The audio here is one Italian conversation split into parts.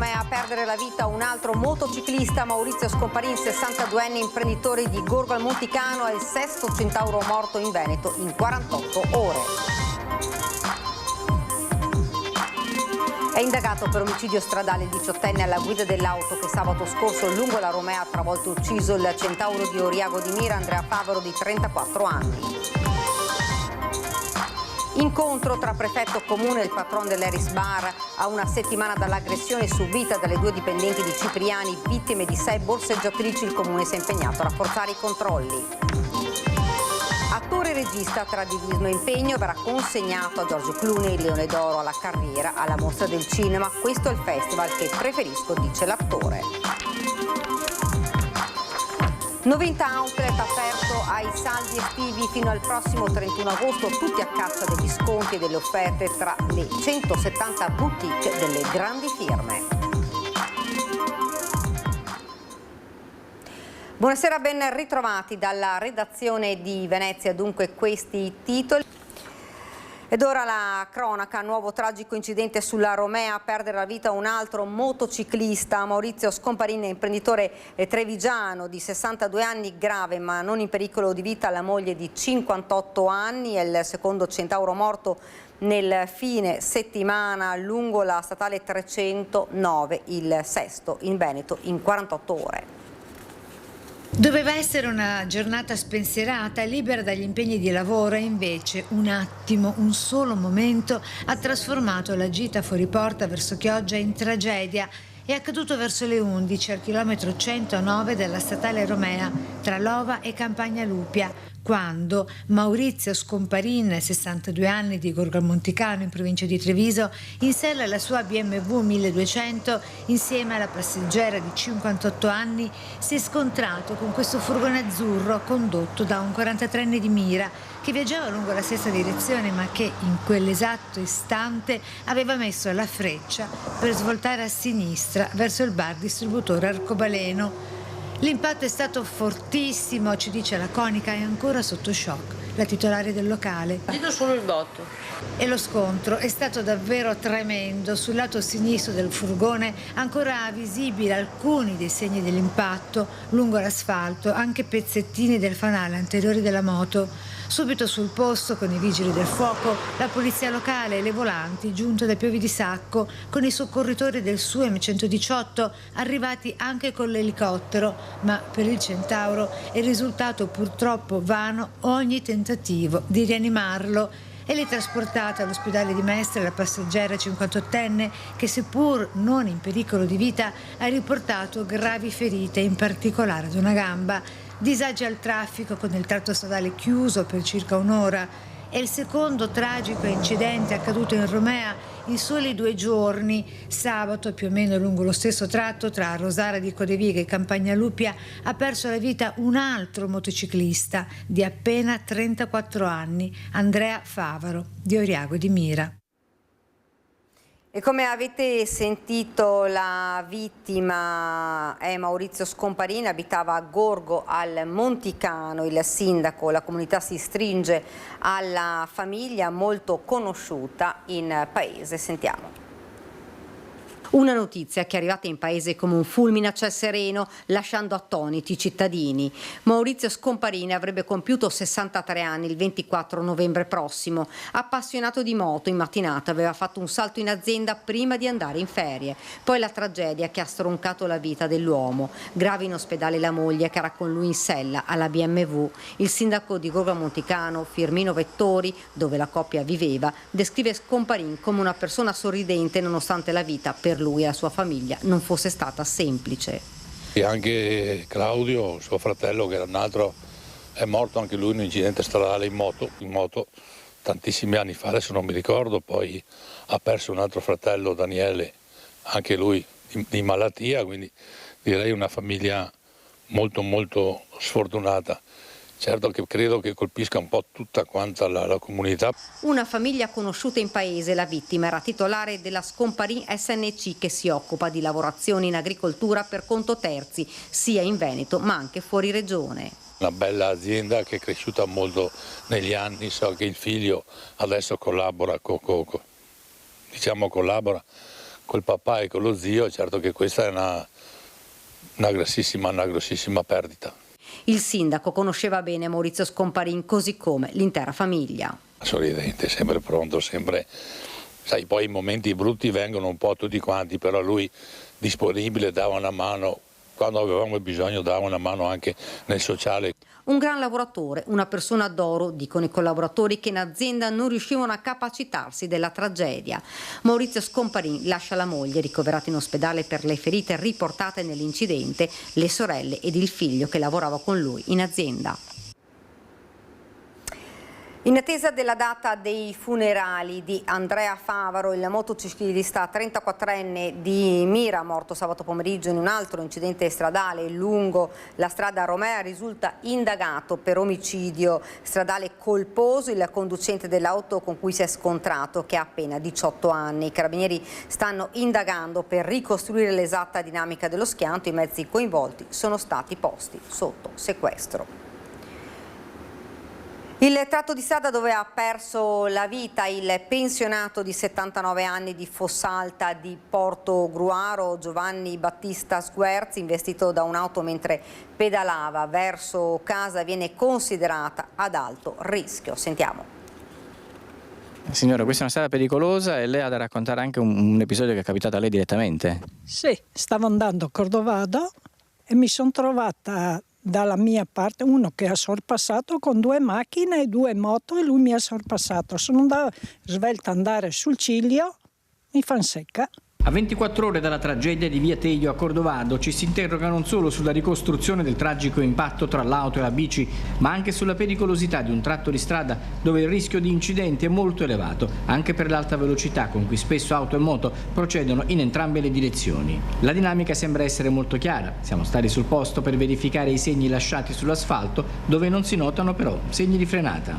Romea a perdere la vita un altro motociclista, Maurizio Scomparin, 62enne, imprenditore di Gorgo al Monticano, è il sesto centauro morto in Veneto in 48 ore. È indagato per omicidio stradale il 18enne alla guida dell'auto che sabato scorso lungo la Romea ha travolto e ucciso il centauro di Oriago di Mira, Andrea Favaro, di 34 anni. Incontro tra prefetto comune e il patron dell'Eris Bar a una settimana dall'aggressione subita dalle due dipendenti di Cipriani, vittime di 6 borseggiatrici. Il comune si è impegnato a rafforzare i controlli. Attore e regista tra divismo e impegno, verrà consegnato a Giorgio Clooney il Leone d'Oro alla carriera alla Mostra del Cinema. Questo è il festival che preferisco, dice l'attore. 90 outlet aperto ai saldi estivi fino al prossimo 31 agosto, tutti a caccia degli sconti e delle offerte tra le 170 boutique delle grandi firme. Buonasera, ben ritrovati dalla redazione di Venezia, dunque questi titoli. Ed ora la cronaca, nuovo tragico incidente sulla Romea, a perdere la vita un altro motociclista, Maurizio Scomparin, imprenditore trevigiano di 62 anni, grave ma non in pericolo di vita la moglie di 58 anni, è il secondo centauro morto nel fine settimana lungo la statale 309, il sesto in Veneto in 48 ore. Doveva essere una giornata spensierata, libera dagli impegni di lavoro, e invece un attimo, un solo momento ha trasformato la gita fuori porta verso Chioggia in tragedia. È accaduto verso le 11 al chilometro 109 della statale Romea tra Lova e Campagna Lupia, quando Maurizio Scomparin, 62 anni, di Gorgo al Monticano in provincia di Treviso, in sella alla sua BMW 1200 insieme alla passeggera di 58 anni si è scontrato con questo furgone azzurro condotto da un 43enne di Mira che viaggiava lungo la stessa direzione ma che in quell'esatto istante aveva messo la freccia per svoltare a sinistra verso il bar distributore Arcobaleno. L'impatto è stato fortissimo, ci dice la conica, è ancora sotto shock la titolare del locale. Vedo solo il botto. E lo scontro è stato davvero tremendo. Sul lato sinistro del furgone ancora visibili alcuni dei segni dell'impatto, lungo l'asfalto anche pezzettini del fanale anteriore della moto. Subito sul posto, con i vigili del fuoco, la polizia locale e le volanti giunte da Pieve di Sacco, con i soccorritori del SUEM 118 arrivati anche con l'elicottero, ma per il centauro è risultato purtroppo vano ogni tentativo di rianimarlo. E l'è trasportata all'ospedale di Mestre la passeggera 58enne che, seppur non in pericolo di vita, ha riportato gravi ferite, in particolare ad una gamba. Disagi al traffico con il tratto stradale chiuso per circa un'ora. È il secondo tragico incidente accaduto in Romea in soli 2 giorni. Sabato, più o meno lungo lo stesso tratto tra Rosara di Codeviga e Campagna Lupia, ha perso la vita un altro motociclista di appena 34 anni, Andrea Favaro, di Oriago di Mira. E come avete sentito, la vittima è Maurizio Scomparin, abitava a Gorgo al Monticano. Il sindaco, la comunità si stringe alla famiglia molto conosciuta in paese. Sentiamo. Una notizia che è arrivata in paese come un fulmine a ciel sereno, lasciando attoniti i cittadini. Maurizio Scomparin avrebbe compiuto 63 anni il 24 novembre prossimo. Appassionato di moto, in mattinata aveva fatto un salto in azienda prima di andare in ferie. Poi la tragedia che ha stroncato la vita dell'uomo. Grave in ospedale la moglie che era con lui in sella alla BMW. Il sindaco di Gorgo al Monticano, Firmino Vettori, dove la coppia viveva, descrive Scomparin come una persona sorridente nonostante la vita per lui e la sua famiglia non fosse stata semplice. E anche Claudio, suo fratello, che era un altro, è morto anche lui in un incidente stradale in moto tantissimi anni fa, adesso non mi ricordo. Poi ha perso un altro fratello, Daniele, anche lui di malattia, quindi direi una famiglia molto molto sfortunata. Certo che credo che colpisca un po' tutta quanta la comunità. Una famiglia conosciuta in paese, la vittima era titolare della Scomparin SNC che si occupa di lavorazioni in agricoltura per conto terzi, sia in Veneto ma anche fuori regione. Una bella azienda che è cresciuta molto negli anni, so che il figlio adesso collabora collabora col papà e con lo zio, certo che questa è una grossissima perdita. Il sindaco conosceva bene Maurizio Scomparin, così come l'intera famiglia. Sorridente, sempre pronto, sempre, sai, poi i momenti brutti vengono un po' tutti quanti, però lui disponibile, dava una mano, quando avevamo bisogno dava una mano anche nel sociale. Un gran lavoratore, una persona d'oro, dicono i collaboratori che in azienda non riuscivano a capacitarsi della tragedia. Maurizio Scomparin lascia la moglie ricoverata in ospedale per le ferite riportate nell'incidente, le sorelle ed il figlio che lavorava con lui in azienda. In attesa della data dei funerali di Andrea Favaro, il motociclista 34enne di Mira, morto sabato pomeriggio in un altro incidente stradale lungo la strada Romea, risulta indagato per omicidio stradale colposo il conducente dell'auto con cui si è scontrato, che ha appena 18 anni. I carabinieri stanno indagando per ricostruire l'esatta dinamica dello schianto. I mezzi coinvolti sono stati posti sotto sequestro. Il tratto di strada dove ha perso la vita il pensionato di 79 anni di Fossalta di Portogruaro, Giovanni Battista Sguerzi, investito da un'auto mentre pedalava verso casa, viene considerata ad alto rischio. Sentiamo. Signora, questa è una strada pericolosa e lei ha da raccontare anche un episodio che è capitato a lei direttamente. Sì, stavo andando a Cordovado e mi sono trovata dalla mia parte uno che ha sorpassato con 2 macchine e 2 moto e lui mi ha sorpassato. Sono andata svelta andare sul ciglio, mi fan secca. A 24 ore dalla tragedia di Via Teglio a Cordovado ci si interroga non solo sulla ricostruzione del tragico impatto tra l'auto e la bici, ma anche sulla pericolosità di un tratto di strada dove il rischio di incidenti è molto elevato, anche per l'alta velocità con cui spesso auto e moto procedono in entrambe le direzioni. La dinamica sembra essere molto chiara. Siamo stati sul posto per verificare i segni lasciati sull'asfalto, dove non si notano però segni di frenata.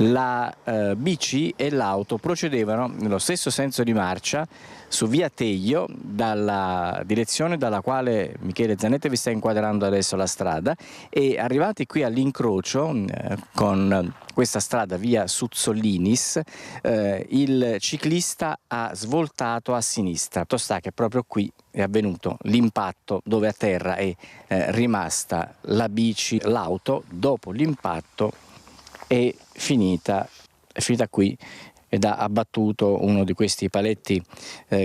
La bici e l'auto procedevano nello stesso senso di marcia su Via Teglio, dalla direzione dalla quale Michele Zanetta vi sta inquadrando adesso la strada, e arrivati qui all'incrocio con questa strada via Suzzolinis, il ciclista ha svoltato a sinistra. Sta che proprio qui è avvenuto l'impatto, dove a terra è rimasta la bici. L'auto dopo l'impatto è finita qui ed ha abbattuto uno di questi paletti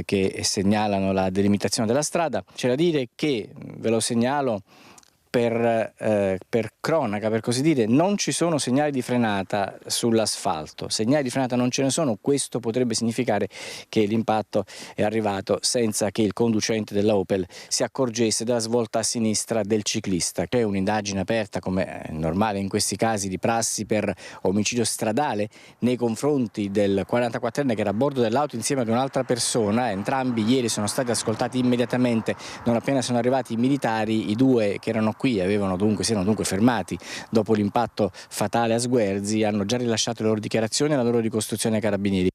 che segnalano la delimitazione della strada. C'è da dire che, ve lo segnalo per cronaca, per così dire, non ci sono segnali di frenata sull'asfalto. Segnali di frenata non ce ne sono. Questo potrebbe significare che l'impatto è arrivato senza che il conducente della Opel si accorgesse della svolta a sinistra del ciclista. C'è un'indagine aperta, come è normale in questi casi di prassi, per omicidio stradale nei confronti del 44enne che era a bordo dell'auto insieme ad un'altra persona. Entrambi ieri sono stati ascoltati immediatamente non appena sono arrivati i militari. I due che erano qui si erano dunque fermati dopo l'impatto fatale a Sguerzi, hanno già rilasciato le loro dichiarazioni e la loro ricostruzione ai carabinieri.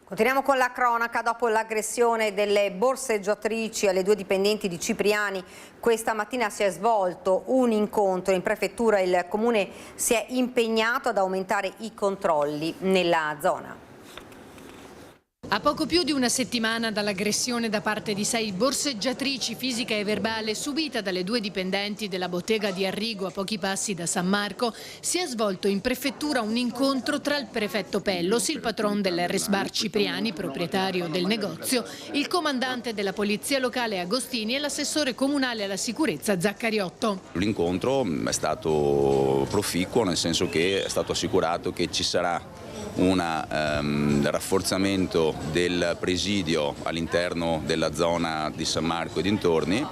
Continuiamo con la cronaca. Dopo l'aggressione delle borseggiatrici alle 2 dipendenti di Cipriani, questa mattina si è svolto un incontro in prefettura. Il comune si è impegnato ad aumentare i controlli nella zona. A poco più di una settimana dall'aggressione da parte di 6 borseggiatrici fisica e verbale subita dalle 2 dipendenti della bottega di Arrigo a pochi passi da San Marco, si è svolto in prefettura un incontro tra il prefetto Pellos, il patron del Resbar Cipriani, proprietario del negozio, il comandante della polizia locale Agostini e l'assessore comunale alla sicurezza Zaccariotto. L'incontro è stato proficuo, nel senso che è stato assicurato che ci sarà un rafforzamento del presidio all'interno della zona di San Marco e dintorni.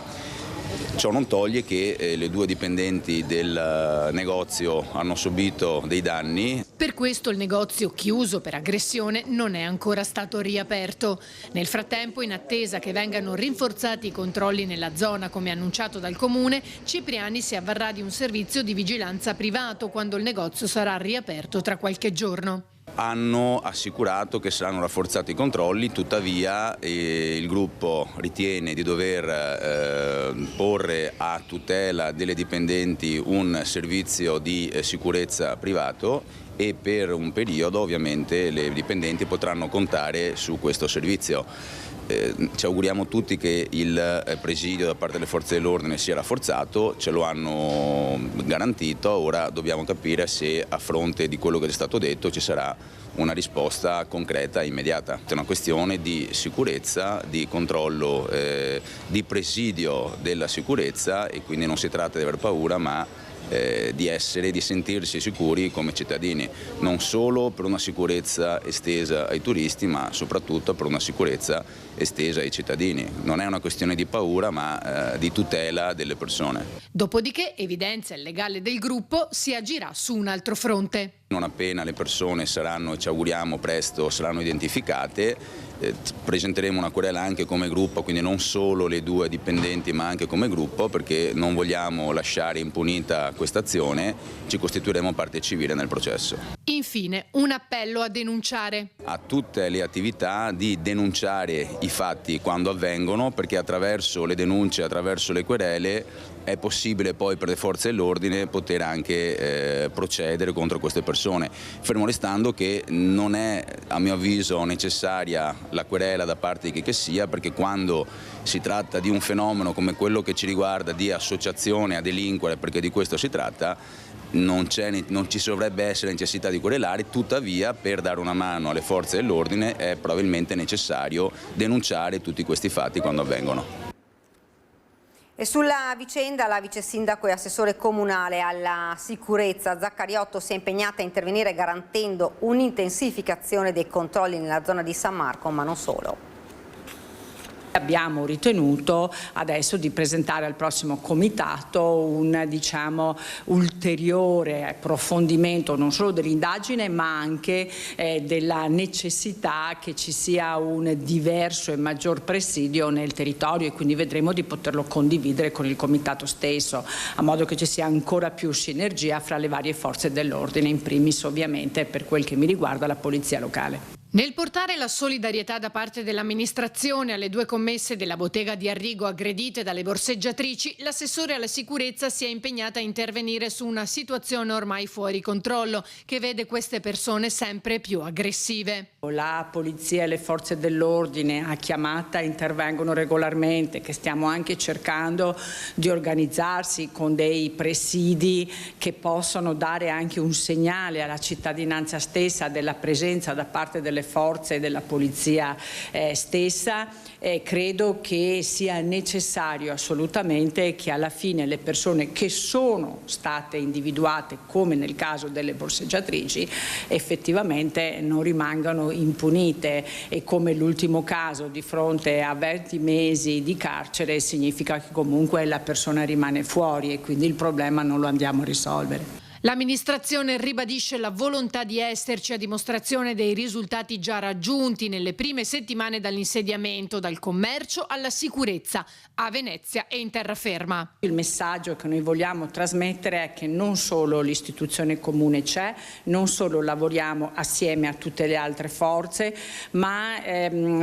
Ciò non toglie che le 2 dipendenti del negozio hanno subito dei danni. Per questo il negozio, chiuso per aggressione, non è ancora stato riaperto. Nel frattempo, in attesa che vengano rinforzati i controlli nella zona, come annunciato dal comune, Cipriani si avvarrà di un servizio di vigilanza privato quando il negozio sarà riaperto tra qualche giorno. Hanno assicurato che saranno rafforzati i controlli, tuttavia il gruppo ritiene di dover porre a tutela delle dipendenti un servizio di sicurezza privato e per un periodo ovviamente le dipendenti potranno contare su questo servizio. Ci auguriamo tutti che il presidio da parte delle forze dell'ordine sia rafforzato, ce lo hanno garantito, ora dobbiamo capire se a fronte di quello che è stato detto ci sarà una risposta concreta e immediata. È una questione di sicurezza, di controllo, di presidio della sicurezza, e quindi non si tratta di aver paura, ma di sentirsi sicuri come cittadini, non solo per una sicurezza estesa ai turisti, ma soprattutto per una sicurezza estesa ai cittadini. Non è una questione di paura, ma di tutela delle persone. Dopodiché, evidenzia il legale del gruppo, si agirà su un altro fronte. Non appena le persone saranno, ci auguriamo presto, saranno identificate, presenteremo una querela anche come gruppo, quindi non solo le 2 dipendenti ma anche come gruppo, perché non vogliamo lasciare impunita questa azione, ci costituiremo parte civile nel processo. Infine, un appello a denunciare. A tutte le attività di denunciare i fatti quando avvengono, perché attraverso le denunce, attraverso le querele è possibile poi per le forze dell'ordine poter anche procedere contro queste persone, fermo restando che non è a mio avviso necessaria la querela da parte di chi che sia, perché quando si tratta di un fenomeno come quello che ci riguarda di associazione a delinquere, perché di questo si tratta, non ci dovrebbe essere necessità di querelare, tuttavia per dare una mano alle forze dell'ordine è probabilmente necessario denunciare tutti questi fatti quando avvengono. E sulla vicenda la vice sindaco e assessore comunale alla sicurezza Zaccariotto si è impegnata a intervenire garantendo un'intensificazione dei controlli nella zona di San Marco, ma non solo. Abbiamo ritenuto adesso di presentare al prossimo comitato un ulteriore approfondimento non solo dell'indagine ma anche della necessità che ci sia un diverso e maggior presidio nel territorio, e quindi vedremo di poterlo condividere con il comitato stesso, a modo che ci sia ancora più sinergia fra le varie forze dell'ordine, in primis ovviamente per quel che mi riguarda la polizia locale. Nel portare la solidarietà da parte dell'amministrazione alle 2 commesse della bottega di Arrigo aggredite dalle borseggiatrici, l'assessore alla sicurezza si è impegnata a intervenire su una situazione ormai fuori controllo che vede queste persone sempre più aggressive. La polizia e le forze dell'ordine a chiamata intervengono regolarmente, che stiamo anche cercando di organizzarsi con dei presidi che possano dare anche un segnale alla cittadinanza stessa della presenza da parte delle forze della polizia stessa. Credo che sia necessario assolutamente che alla fine le persone che sono state individuate, come nel caso delle borseggiatrici, effettivamente non rimangano impunite, e come l'ultimo caso di fronte a 20 mesi di carcere significa che comunque la persona rimane fuori e quindi il problema non lo andiamo a risolvere. L'amministrazione ribadisce la volontà di esserci a dimostrazione dei risultati già raggiunti nelle prime settimane dall'insediamento, dal commercio alla sicurezza, a Venezia e in terraferma. Il messaggio che noi vogliamo trasmettere è che non solo l'istituzione comune c'è, non solo lavoriamo assieme a tutte le altre forze, ma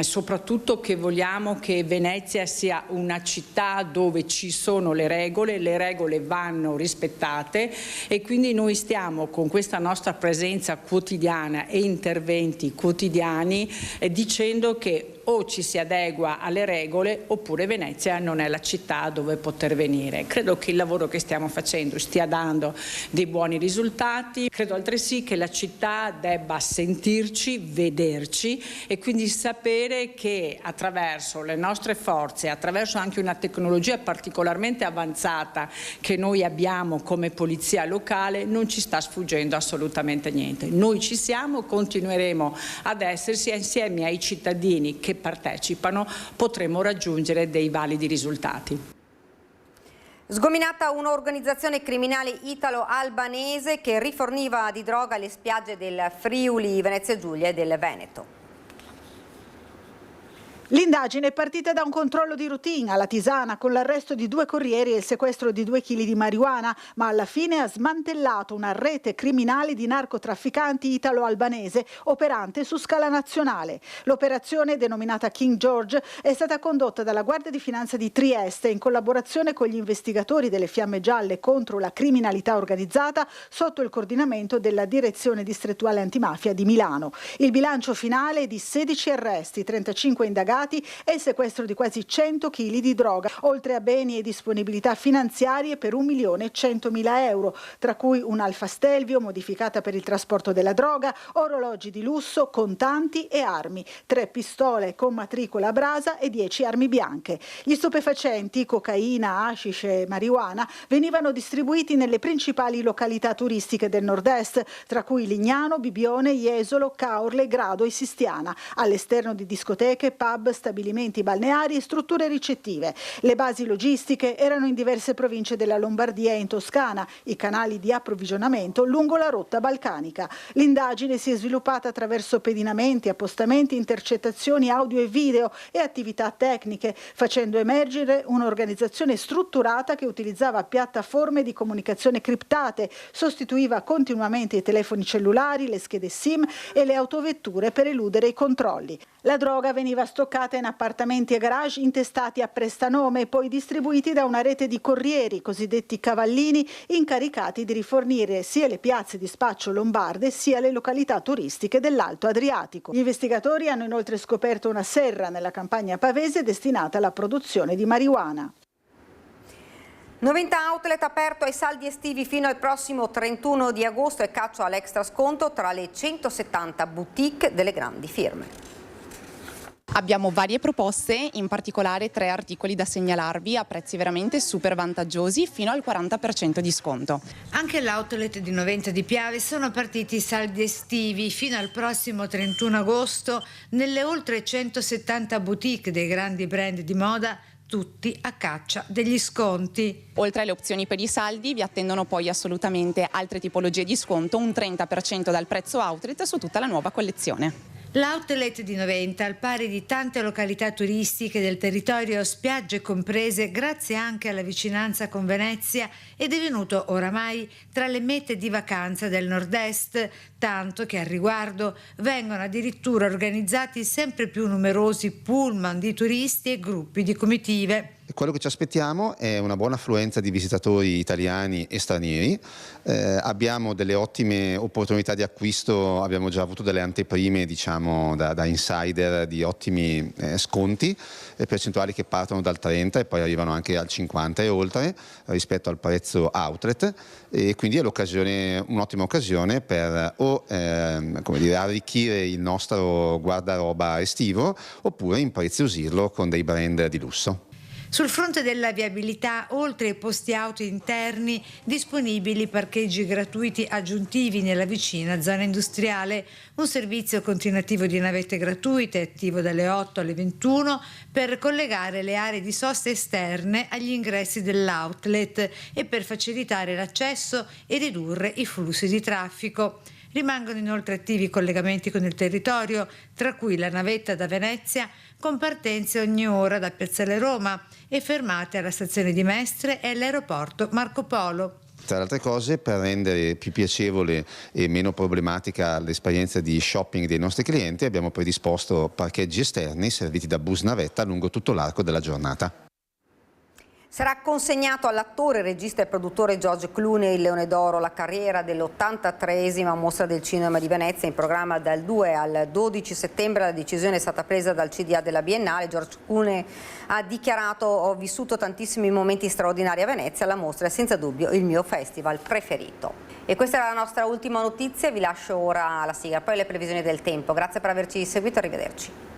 soprattutto che vogliamo che Venezia sia una città dove ci sono le regole vanno rispettate, e quindi noi stiamo con questa nostra presenza quotidiana e interventi quotidiani dicendo che o ci si adegua alle regole oppure Venezia non è la città dove poter venire. Credo che il lavoro che stiamo facendo stia dando dei buoni risultati, credo altresì che la città debba sentirci, vederci, e quindi sapere che attraverso le nostre forze, attraverso anche una tecnologia particolarmente avanzata che noi abbiamo come polizia locale, non ci sta sfuggendo assolutamente niente. Noi ci siamo, continueremo ad esserci, insieme ai cittadini che partecipano potremo raggiungere dei validi risultati. Sgominata un'organizzazione criminale italo-albanese che riforniva di droga le spiagge del Friuli, Venezia Giulia e del Veneto. L'indagine è partita da un controllo di routine alla Tisana con l'arresto di 2 corrieri e il sequestro di 2 chili di marijuana, ma alla fine ha smantellato una rete criminale di narcotrafficanti italo-albanese operante su scala nazionale. L'operazione, denominata King George, è stata condotta dalla Guardia di Finanza di Trieste in collaborazione con gli investigatori delle Fiamme Gialle contro la criminalità organizzata sotto il coordinamento della Direzione Distrettuale Antimafia di Milano. Il bilancio finale è di 16 arresti, 35 indagati e il sequestro di quasi 100 kg di droga, oltre a beni e disponibilità finanziarie per 1.100.000 euro, tra cui un'Alfa Stelvio modificata per il trasporto della droga, orologi di lusso, contanti e armi, 3 pistole con matricola a brasa e 10 armi bianche. Gli stupefacenti, cocaina, hashish e marijuana, venivano distribuiti nelle principali località turistiche del nord-est, tra cui Lignano, Bibione, Jesolo, Caorle, Grado e Sistiana, all'esterno di discoteche, pub, stabilimenti balneari e strutture ricettive. Le basi logistiche erano in diverse province della Lombardia e in Toscana, i canali di approvvigionamento lungo la rotta balcanica. L'indagine si è sviluppata attraverso pedinamenti, appostamenti, intercettazioni audio e video e attività tecniche, facendo emergere un'organizzazione strutturata che utilizzava piattaforme di comunicazione criptate, sostituiva continuamente i telefoni cellulari, le schede SIM e le autovetture per eludere i controlli. La droga veniva stoccata in appartamenti e garage intestati a prestanome e poi distribuiti da una rete di corrieri, cosiddetti cavallini, incaricati di rifornire sia le piazze di spaccio lombarde sia le località turistiche dell'Alto Adriatico. Gli investigatori hanno inoltre scoperto una serra nella campagna pavese destinata alla produzione di marijuana. 90 outlet aperto ai saldi estivi fino al prossimo 31 di agosto e caccia all'extra sconto tra le 170 boutique delle grandi firme. Abbiamo varie proposte, in particolare 3 articoli da segnalarvi a prezzi veramente super vantaggiosi, fino al 40% di sconto. Anche all'outlet di Noventa di Piave sono partiti i saldi estivi fino al prossimo 31 agosto nelle oltre 170 boutique dei grandi brand di moda, tutti a caccia degli sconti. Oltre alle opzioni per i saldi vi attendono poi assolutamente altre tipologie di sconto, un 30% dal prezzo outlet su tutta la nuova collezione. L'outlet di Noventa, al pari di tante località turistiche del territorio, spiagge comprese, grazie anche alla vicinanza con Venezia, è divenuto oramai tra le mete di vacanza del nord-est, tanto che al riguardo vengono addirittura organizzati sempre più numerosi pullman di turisti e gruppi di comitive. Quello che ci aspettiamo è una buona affluenza di visitatori italiani e stranieri, abbiamo delle ottime opportunità di acquisto, abbiamo già avuto delle anteprime diciamo da insider di ottimi sconti, percentuali che partono dal 30 e poi arrivano anche al 50 e oltre rispetto al prezzo outlet, e quindi è un'ottima occasione per arricchire il nostro guardaroba estivo oppure impreziosirlo con dei brand di lusso. Sul fronte della viabilità, oltre ai posti auto interni, disponibili parcheggi gratuiti aggiuntivi nella vicina zona industriale, un servizio continuativo di navette gratuite attivo dalle 8 alle 21 per collegare le aree di sosta esterne agli ingressi dell'outlet e per facilitare l'accesso e ridurre i flussi di traffico. Rimangono inoltre attivi i collegamenti con il territorio, tra cui la navetta da Venezia con partenze ogni ora da Piazzale Roma e fermate alla stazione di Mestre e all'aeroporto Marco Polo. Tra le altre cose, per rendere più piacevole e meno problematica l'esperienza di shopping dei nostri clienti, abbiamo predisposto parcheggi esterni serviti da bus navetta lungo tutto l'arco della giornata. Sarà consegnato all'attore, regista e produttore George Clooney il Leone d'Oro, la carriera dell'83esima Mostra del Cinema di Venezia, in programma dal 2 al 12 settembre. La decisione è stata presa dal CDA della Biennale. George Clooney ha dichiarato: ho vissuto tantissimi momenti straordinari a Venezia, la mostra è senza dubbio il mio festival preferito. E questa era la nostra ultima notizia, vi lascio ora alla sigla, poi le previsioni del tempo. Grazie per averci seguito, arrivederci.